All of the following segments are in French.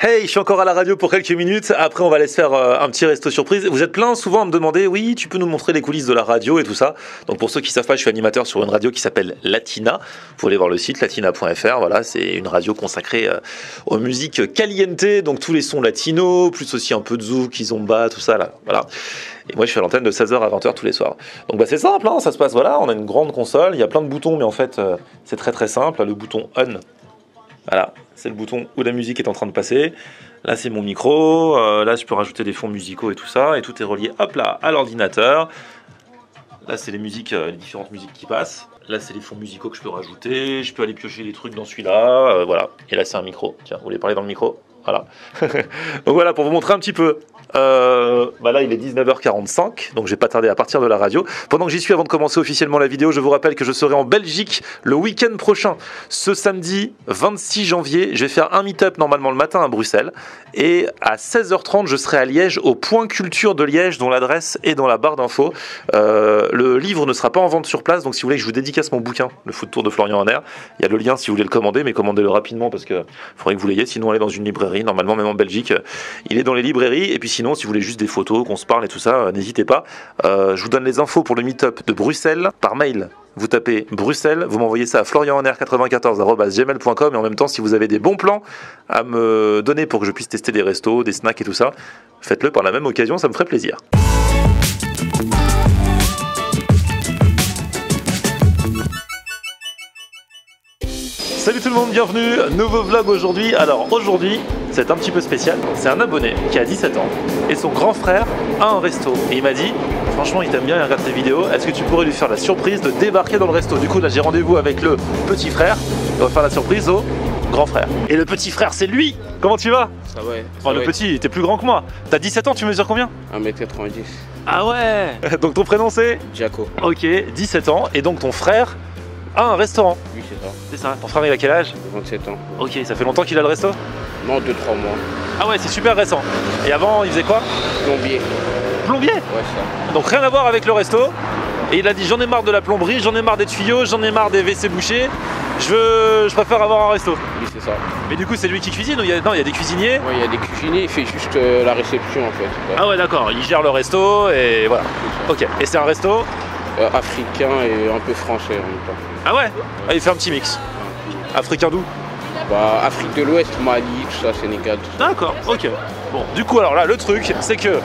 Hey, je suis encore à la radio pour quelques minutes. Après, on va aller se faire un petit resto surprise. Vous êtes plein souvent à me demander, oui, tu peux nous montrer les coulisses de la radio et tout ça. Donc pour ceux qui savent pas, je suis animateur sur une radio qui s'appelle Latina. Vous pouvez aller voir le site latina.fr. Voilà, c'est une radio consacrée aux musiques caliente, donc tous les sons latinos, plus aussi un peu de zouk, kizomba, tout ça là. Voilà. Et moi, je suis à l'antenne de 16h à 20h tous les soirs. Donc c'est simple, hein, ça se passe. Voilà, on a une grande console, il y a plein de boutons, mais en fait, c'est très très simple. Le bouton on. Voilà, c'est le bouton où la musique est en train de passer. Là, c'est mon micro. Là, je peux rajouter des fonds musicaux et tout ça. Et tout est relié, hop là, à l'ordinateur. Là, c'est les musiques, les différentes musiques qui passent. Là, c'est les fonds musicaux que je peux rajouter. Je peux aller piocher les trucs dans celui-là. Voilà. Et là, c'est un micro. Tiens, vous voulez parler dans le micro ? Voilà. Donc voilà, pour vous montrer un petit peu. Là il est 19h45, donc j'ai pas tardé à partir de la radio. Pendant que j'y suis, avant de commencer officiellement la vidéo, je vous rappelle que je serai en Belgique le week-end prochain. Ce samedi 26 janvier, je vais faire un meet-up normalement le matin à Bruxelles. Et à 16h30, je serai à Liège, au Point Culture de Liège, dont l'adresse est dans la barre d'infos. Le livre ne sera pas en vente sur place, donc si vous voulez que je vous dédicace mon bouquin, Le Foot Tour de Florian Hanner, il y a le lien si vous voulez le commander, mais commandez-le rapidement parce que faudrait que vous l'ayez, sinon allez dans une librairie. Normalement, même en Belgique, il est dans les librairies. Et puis sinon, si vous voulez juste des photos, qu'on se parle et tout ça, n'hésitez pas. Je vous donne les infos pour le meet-up de Bruxelles par mail. Vous tapez Bruxelles, vous m'envoyez ça à florianhanner94@gmail.com et en même temps, si vous avez des bons plans à me donner pour que je puisse tester des restos, des snacks et tout ça, faites-le par la même occasion, ça me ferait plaisir. Salut tout le monde, bienvenue, nouveau vlog aujourd'hui. Alors aujourd'hui, c'est un petit peu spécial. C'est un abonné qui a 17 ans et son grand frère a un resto. Et il m'a dit, franchement il t'aime bien, il regarde tes vidéos, est-ce que tu pourrais lui faire la surprise de débarquer dans le resto? Du coup là j'ai rendez-vous avec le petit frère et on va faire la surprise au grand frère. Et le petit frère c'est lui. Comment tu vas? Ça va. Oh, le petit, t'es plus grand que moi. T'as 17 ans, tu mesures combien? 1m90. Ah ouais. Donc ton prénom c'est? Jaco. Ok, 17 ans. Et donc ton frère a un restaurant? Oui, c'est ça. C'est ça. Ton frère il a quel âge? 27 ans. Ok, ça fait longtemps qu'il a le resto? Non, 2-3 mois. Ah ouais, c'est super récent. Et avant, il faisait quoi? Plombier. Plombier? Ouais, ça. Donc rien à voir avec le resto. Et il a dit j'en ai marre de la plomberie, j'en ai marre des tuyaux, j'en ai marre des WC bouchés. Je préfère avoir un resto. Oui, c'est ça. Mais du coup, c'est lui qui cuisine ou il y a des cuisiniers? Ouais, il y a des cuisiniers, il fait juste la réception en fait. Ouais. Ah ouais, d'accord. Il gère le resto et voilà. Ok. Et c'est un resto africain et un peu français en même temps. Ah ouais? Ah, il fait un petit mix. Africain d'où? Bah, Afrique de l'Ouest, Mali, tout ça, Sénégal. Tout ça. D'accord, ok. Bon, du coup, alors là, le truc, c'est que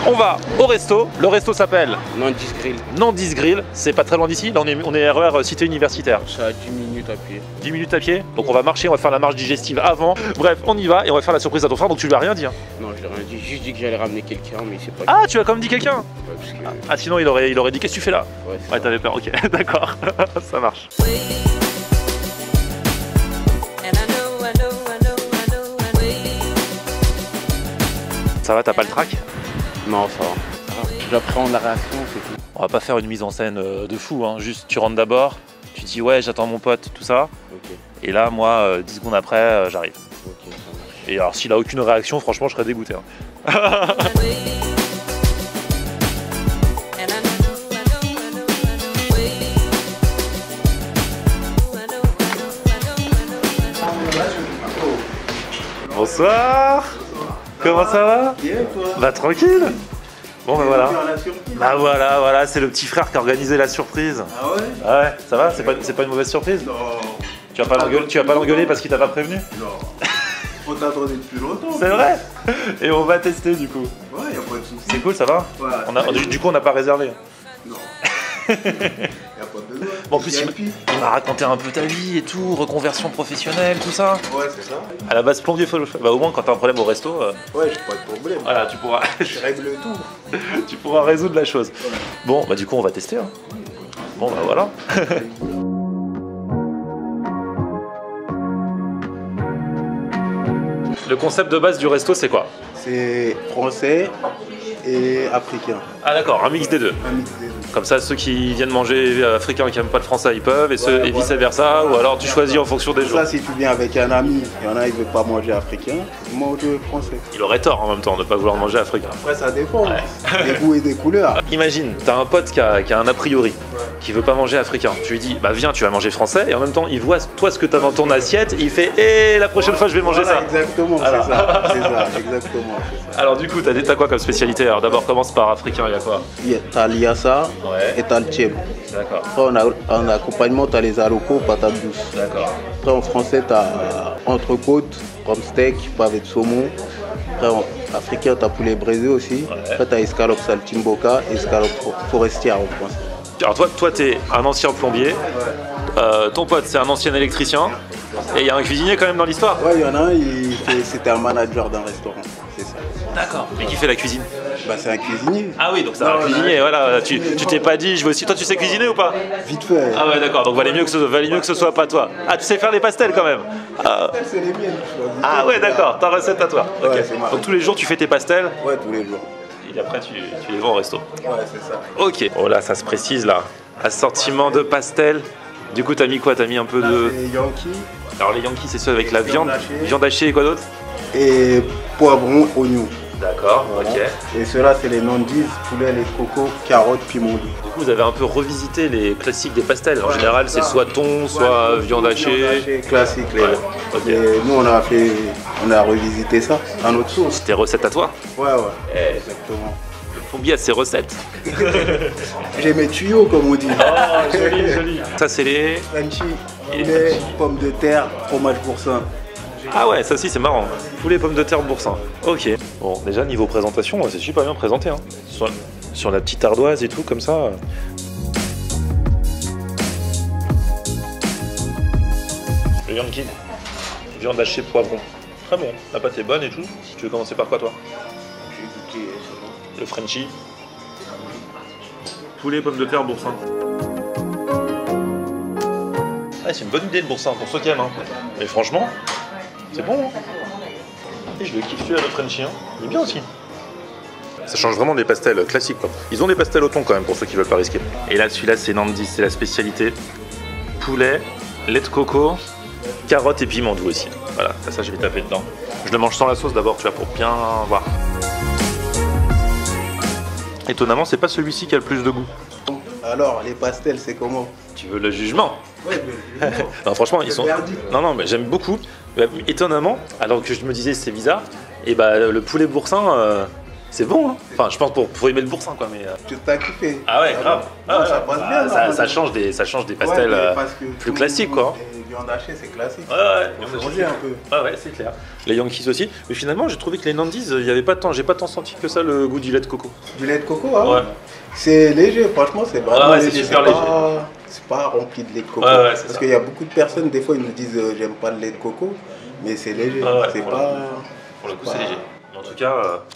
on va au resto. Le resto s'appelle Nandis Grill. Nandis Grill. C'est pas très loin d'ici. Là, on est RER Cité Universitaire. Ça a 10 minutes à pied. 10 minutes à pied. Donc, on va marcher, on va faire la marche digestive avant. Bref, on y va et on va faire la surprise à ton frère. Donc, tu lui as rien dit. Hein. Non, je l'ai rien dit. Juste dit que j'allais ramener quelqu'un, mais c'est pas. Ah, tu as quand même dit quelqu'un? Ouais, parce que... Ah, sinon, il aurait dit qu'est-ce que tu fais là? Ouais, t'avais peur. Ok, d'accord. Ça marche. Ça va, t'as pas le trac? Non, ça va. J'appréhende la réaction, c'est tout. On va pas faire une mise en scène de fou, hein. Juste tu rentres d'abord, tu dis ouais j'attends mon pote, tout ça. Ok. Et là moi 10 secondes après j'arrive. Ok, ça marche. Et alors s'il a aucune réaction, franchement je serais dégoûté. Hein. Bonsoir. Comment ça va? Bien, toi? Bah tranquille. Bon bah voilà. Bah Voilà, c'est le petit frère qui a organisé la surprise. Ah ouais? Ah ouais, ça va? C'est pas une mauvaise surprise? Non. Tu vas pas l'engueuler parce qu'il t'a pas prévenu? Non. Faut t'attendre depuis longtemps. C'est vrai? Et on va tester du coup. Ouais, y'a pas de soucis. C'est cool, ça va? Ouais. Du coup on n'a pas réservé. Non. Y'a pas besoin. Bon, en plus il m'a raconté un peu ta vie et tout, reconversion professionnelle, tout ça. Ouais, c'est ça. À la base plombier, bah au moins quand t'as un problème au resto, Ouais, j'ai pas de problème. voilà tu pourras, Je règle tout. tu pourras résoudre la chose. Ouais. Bon bah du coup on va tester. Hein. Bon bah voilà. Le concept de base du resto c'est quoi? C'est français et africain. Ah d'accord, un mix des deux. Un mix des deux. Comme ça, ceux qui viennent manger africain qui n'aiment pas le français, ils peuvent, et, et vice versa, ou alors tu choisis en fonction des jours. Ça, si tu viens avec un ami, il y en a, il veut pas manger africain, mange français. Il aurait tort en même temps de ne pas vouloir manger africain. Après, ça dépend. Ouais. Des goûts et des couleurs. Imagine, t'as un pote qui a un a priori. qui veut pas manger africain. Tu lui dis, bah viens, tu vas manger français, et en même temps, il voit toi ce que tu as dans ton assiette, et il fait, la prochaine fois, je vais manger ça. Exactement, c'est ça, exactement. C'est ça. Alors du coup, t'as quoi comme spécialité? Alors d'abord, commence par africain, il y a quoi? T'as l'Iassa et t'as le Tchèb. D'accord. Après, en accompagnement, t'as les alocos, patates douces. D'accord. Après, en français, t'as entrecôte, rhum steak, pavé de saumon. Après, en africain, t'as poulet braisé aussi. Après, t'as escalope saltimboca, escalope forestière en français. Alors toi, t'es un ancien plombier. Ton pote, c'est un ancien électricien. Et il y a un cuisinier quand même dans l'histoire. Ouais, il y en a un, c'était un manager d'un restaurant, c'est ça. D'accord. Et qui fait la cuisine? Bah, c'est un cuisinier. Ah oui, donc c'est un cuisinier, voilà. Tu t'es pas dit, je veux aussi. Toi, tu sais cuisiner ou pas? Vite fait. Ah ouais, d'accord, donc valait mieux que ce soit pas toi. Ah, tu sais faire les pastels quand même? C'est les miennes. Ah ouais, d'accord, ta recette à toi. Ouais, Ok. c'est marrant. Donc tous les jours, tu fais tes pastels Ouais, tous les jours. et après, tu les vends au resto. Ouais, c'est ça. Ok. Oh là, ça se précise là. Assortiment de pastels. Du coup, t'as mis quoi? T'as mis un peu de. C'est Yankee Alors, les Yankees, c'est ceux avec la Viande viande. hachée. Viande hachée et quoi d'autre? et poivron, oignon. D'accord, Voilà. ok. Et ceux-là, c'est les nandises, poulet, lait de coco, carottes, piment doux. Du coup, vous avez un peu revisité les classiques des pastels. En général, c'est soit thon, soit viande hachée. Classique, les Ouais, ok. Et nous, on a revisité ça à notre sauce. Tes recettes à toi? Ouais, ouais. Eh. Exactement. Combien ces recettes? J'ai mes tuyaux, comme on dit. Oh, joli, joli. Ça, c'est les. Crunchy, Et poulet, pommes de terre, fromage boursin. Ah ouais, ça aussi c'est marrant. Poulet pommes de terre boursin. Ok. Bon, déjà niveau présentation, c'est super bien présenté. Hein. Sur la petite ardoise et tout, comme ça. Le Yankee. Viande hachée poivron. Très bon. La pâte est bonne et tout. Tu veux commencer par quoi, toi? Le Frenchie. Poulet pommes de terre boursin. Ah, c'est une bonne idée le boursin pour ceux qui aiment. Hein. Mais franchement, c'est bon. Hein. Et je le kiffe celui-là, le Frenchie. Hein. Il est bien aussi. Ça change vraiment des pastels classiques. Quoi. Ils ont des pastels au thon quand même pour ceux qui veulent pas risquer. Et là, celui-là, c'est Nandi, c'est la spécialité. Poulet, lait de coco, carottes et piment doux aussi. Voilà, ça je vais taper dedans. Je le mange sans la sauce d'abord, tu vois, pour bien voir. Étonnamment, c'est pas celui-ci qui a le plus de goût. Alors, les pastels, c'est comment? Tu veux le jugement? Ouais, mais Non, franchement, ils sont. verdict. Non, mais j'aime beaucoup. Mais étonnamment, alors que je me disais c'est bizarre, et bah le poulet boursin, c'est bon. Hein. Enfin, je pense pour aimer le boursin, quoi. Mais. Tu t'as kiffé? Ah ouais, grave. Ah, ça passe bien. ça change des pastels mais parce que plus tout classiques, quoi. Les viandes hachées, c'est classique. Ouais, On se redit un peu. Ouais, c'est clair. Les Yankees aussi. Mais finalement, j'ai trouvé que les Nandies, il y avait pas tant, j'ai pas tant senti que ça le goût du lait de coco. Du lait de coco, hein? Ouais. C'est léger, franchement, c'est vraiment Ouais, c'est léger. super C'est pas rempli de lait de coco. Ouais, c'est Parce ça. qu'il y a beaucoup de personnes, des fois, ils me disent j'aime pas le lait de coco, mais c'est léger. Ouais, c'est pour pas. Pour le coup, c'est léger. Mais en tout cas,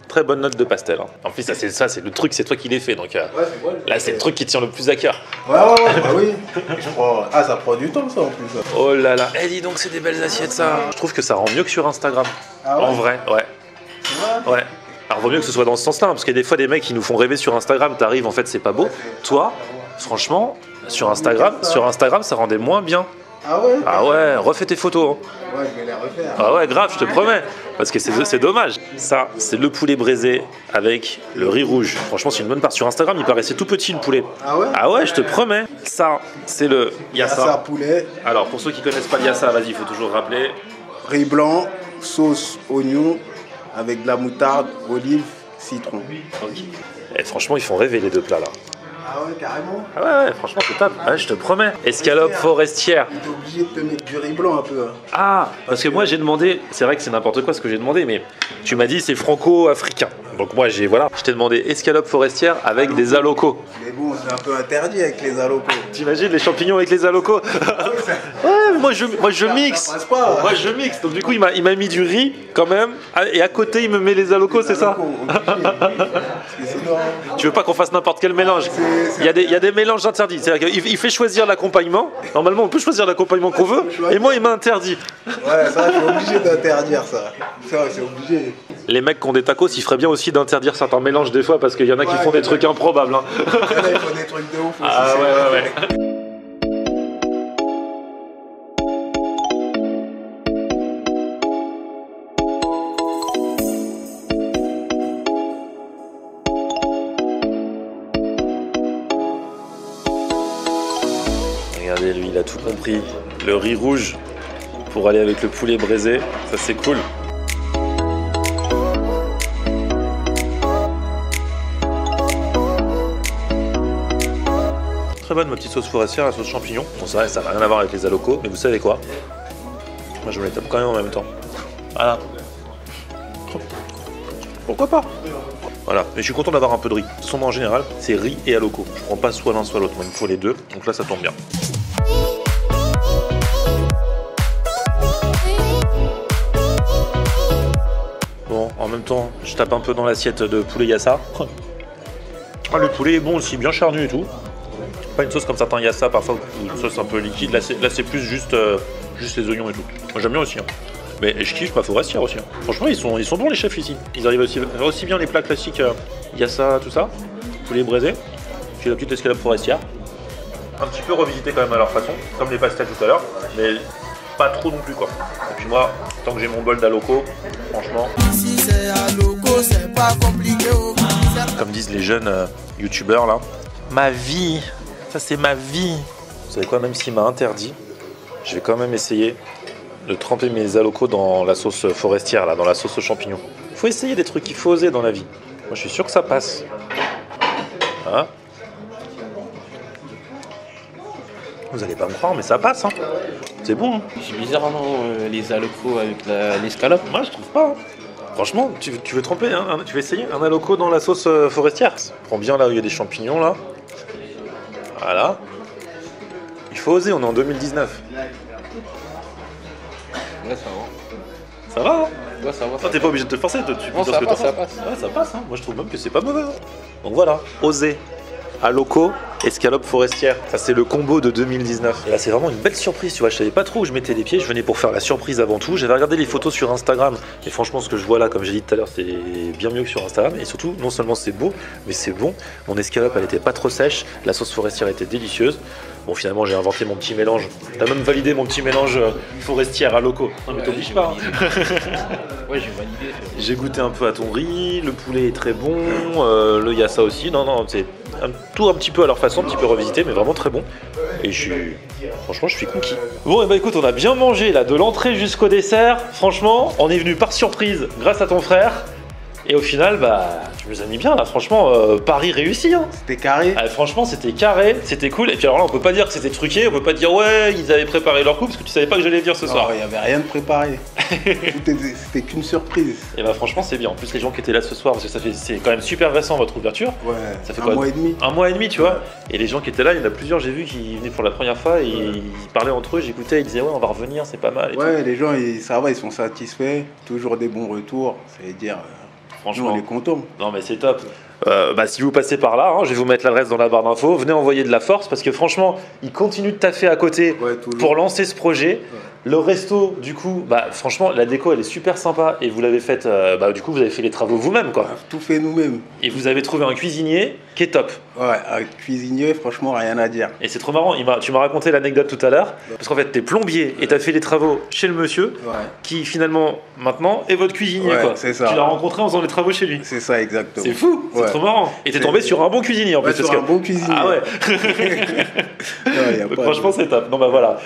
très bonne note de pastel. Hein. En plus, ça, c'est le truc, c'est toi qui l'as fait. Donc Ouais, c'est bon, là, c'est le truc qui tient le plus à cœur. Ouais, bah oui. Je crois. Ah, ça prend du temps, ça, en plus. Ça. Oh là là. Eh, dis donc, c'est des belles assiettes, ça. Je trouve que ça rend mieux que sur Instagram. Ah ouais? En vrai, ouais. Ouais. Alors, vaut mieux que ce soit dans ce sens-là, hein, parce qu'il y a des fois des mecs qui nous font rêver sur Instagram. T'arrives, en fait, c'est pas beau. Toi, franchement, sur Instagram, ça rendait moins bien. Ah ouais? Ah ouais, refais tes photos. Hein. Ouais, je vais les refaire. Ah ouais, grave, je te promets. Parce que c'est dommage. Ça, c'est le poulet braisé avec le riz rouge. Franchement, c'est une bonne part. Sur Instagram, il paraissait tout petit le poulet. Ah ouais? Ah ouais, je te promets. Ça, c'est le Yassa yassa. poulet, Alors, pour ceux qui connaissent pas le yassa, vas-y, il faut toujours rappeler. riz blanc, sauce oignon, avec de la moutarde, olive, citron. Et franchement, ils font rêver les deux plats là. Ah ouais, carrément. Ah ouais, franchement, c'est top. Ouais, je te promets. Escalope forestière. T'es obligé de te mettre du riz blanc un peu. Hein. Ah, parce que moi j'ai demandé, c'est vrai que c'est n'importe quoi ce que j'ai demandé, mais tu m'as dit c'est franco-africain. Donc moi je t'ai demandé escalope forestière avec des alocos. Mais bon, c'est un peu interdit avec les alocos. T'imagines les champignons avec les alocos? Ouais, mais moi je mixe. Ça passe pas. Moi je mixe. Donc du coup il m'a mis du riz quand même, et à côté il me met les alocos, c'est ça? Tu veux pas qu'on fasse n'importe quel mélange? Il y a des mélanges interdits. C'est-à-dire qu'il fait choisir l'accompagnement. Normalement on peut choisir l'accompagnement qu'on veut, et moi il m'a interdit. Ouais, ça, je suis obligé d'interdire ça. Ça, c'est obligé. Les mecs qui ont des tacos, il ferait bien aussi d'interdire certains mélanges des fois parce qu'il y en a qui font des trucs improbables. Hein. Là, il faut des trucs de ouf aussi. Ah ouais. y est, lui, il a tout compris. Le riz rouge pour aller avec le poulet braisé, ça c'est cool. Très bonne ma petite sauce forestière, la sauce champignon. Bon, c'est vrai, ça n'a rien à voir avec les alocos, mais vous savez quoi? Moi je me les tape quand même en même temps. Voilà. Pourquoi pas? Voilà, mais je suis content d'avoir un peu de riz. De toute façon, moi en général, c'est riz et aloco. Je prends pas soit l'un soit l'autre, moi il me faut les deux, donc là ça tombe bien. Bon, en même temps, je tape un peu dans l'assiette de poulet yassa. Ah, le poulet est bon aussi, bien charnu et tout. Pas une sauce comme certains yassa, parfois une sauce un peu liquide. Là c'est plus juste les oignons et tout. Moi j'aime bien aussi. Hein. Mais je kiffe ma forestière aussi. Hein. Franchement, ils sont bons les chefs ici. Ils arrivent aussi bien les plats classiques yassa, tout ça. Poulet braisé. Puis la petite escalope forestière. Un petit peu revisité quand même à leur façon, comme les pastels tout à l'heure. Mais pas trop non plus quoi. Et puis moi, tant que j'ai mon bol d'aloco, franchement. Si c'est aloco, c'est pas compliqué. Comme disent les jeunes youtubeurs là. Ma vie, ça c'est ma vie. Vous savez quoi, même s'il m'a interdit, je vais quand même essayer de tremper mes alocos dans la sauce forestière, là, dans la sauce aux champignons. Il faut essayer des trucs, il faut oser dans la vie. Moi je suis sûr que ça passe. Hein? Vous allez pas me croire, mais ça passe. Hein. C'est bon. Hein. C'est bizarre, non, les alocos avec l'escalope. Moi je trouve pas. Hein. Franchement, tu veux tremper, hein, tu veux essayer un aloco dans la sauce forestière? Prends bien là où il y a des champignons là. Voilà. Il faut oser, on est en 2019. Ouais, ça va. Ça va, hein? Ouais, ça va. Toi, t'es pas obligé de te forcer, toi, tu Non, peux ça dire ce que passe, t'en ça penses. passe. Ouais, ça passe, hein. Moi je trouve même que c'est pas mauvais. Hein. Donc voilà, oser. Aloco, escalope forestière. Ça c'est le combo de 2019. Et là c'est vraiment une belle surprise, tu vois. Je savais pas trop où je mettais les pieds. Je venais pour faire la surprise avant tout. J'avais regardé les photos sur Instagram. Et franchement, ce que je vois là, comme j'ai dit tout à l'heure, c'est bien mieux que sur Instagram. Et surtout, non seulement c'est beau, mais c'est bon. Mon escalope, elle était pas trop sèche. La sauce forestière était délicieuse. Bon, finalement, j'ai inventé mon petit mélange. T'as même validé mon petit mélange forestière aloco. Non, mais t'obliges pas. Hein. Ouais, j'ai validé. J'ai goûté un peu à ton riz, le poulet est très bon, le yassa aussi. Non, c'est tout un petit peu à leur façon, un petit peu revisité, mais vraiment très bon. Et franchement, je suis conquis. Bon, et bah écoute, on a bien mangé là, de l'entrée jusqu'au dessert. Franchement, on est venu par surprise grâce à ton frère. Et au final, bah, tu nous as mis bien là, franchement, pari réussi. Hein. C'était carré. Ah, franchement, c'était carré, c'était cool. Et puis alors là, on peut pas dire que c'était truqué, on peut pas dire ouais, ils avaient préparé leur coup parce que tu savais pas que j'allais venir ce soir. Il n'y avait rien de préparé. C'était qu'une surprise. Et bah franchement, c'est bien. En plus, les gens qui étaient là ce soir, parce que c'est quand même super récent votre ouverture. Ouais, ça fait un mois et demi. Un mois et demi, tu vois. Et les gens qui étaient là, il y en a plusieurs, j'ai vu, qui venaient pour la première fois et ils parlaient entre eux, j'écoutais, ils disaient ouais, on va revenir, c'est pas mal. Et ouais, tout. les gens, ça va, ils sont satisfaits. Toujours des bons retours. Ça veut dire. Franchement, nous, on est contents. Non mais c'est top. Si vous passez par là, hein, je vais vous mettre l'adresse dans la barre d'infos. Venez envoyer de la force parce que franchement, ils continuent de taffer à côté pour lancer ce projet. Ouais. Le resto, du coup, franchement, la déco elle est super sympa et vous l'avez faite. Du coup, vous avez fait les travaux vous-même, quoi. On a tout fait nous-mêmes. Et vous avez trouvé un cuisinier qui est top. Ouais, un cuisinier, franchement, rien à dire. Et c'est trop marrant. Tu m'as raconté l'anecdote tout à l'heure parce qu'en fait, t'es plombier et t'as fait les travaux chez le monsieur qui finalement maintenant est votre cuisinier, quoi. C'est ça. Tu l'as rencontré en faisant les travaux chez lui. C'est ça, exactement. C'est fou. C'est trop marrant. Et t'es tombé sur un bon cuisinier en plus. Sur un bon cuisinier. Ah ouais. Franchement, c'est top. Non, voilà.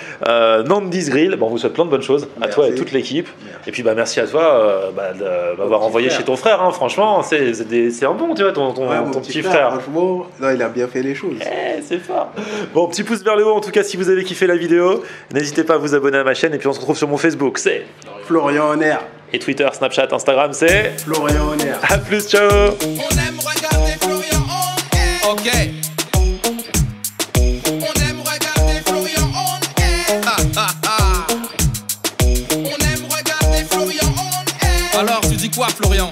Nandy's Grill, on vous souhaite plein de bonnes choses à toi et toute l'équipe. Et puis, merci à toi de m'avoir envoyé chez ton frère. Hein. Franchement, c'est un bon, tu vois, ton petit frère. Franchement, il a bien fait les choses. C'est fort. Bon, petit pouce vers le haut en tout cas si vous avez kiffé la vidéo. N'hésitez pas à vous abonner à ma chaîne. Et puis, on se retrouve sur mon Facebook, c'est Florian Honner. Et Twitter, Snapchat, Instagram, c'est Florian Honner. A plus, ciao. On aime regarder Florian Honner. Ok. On aime regarder Florian Honner. On aime regarder Florian Honner. Alors, tu dis quoi, Florian?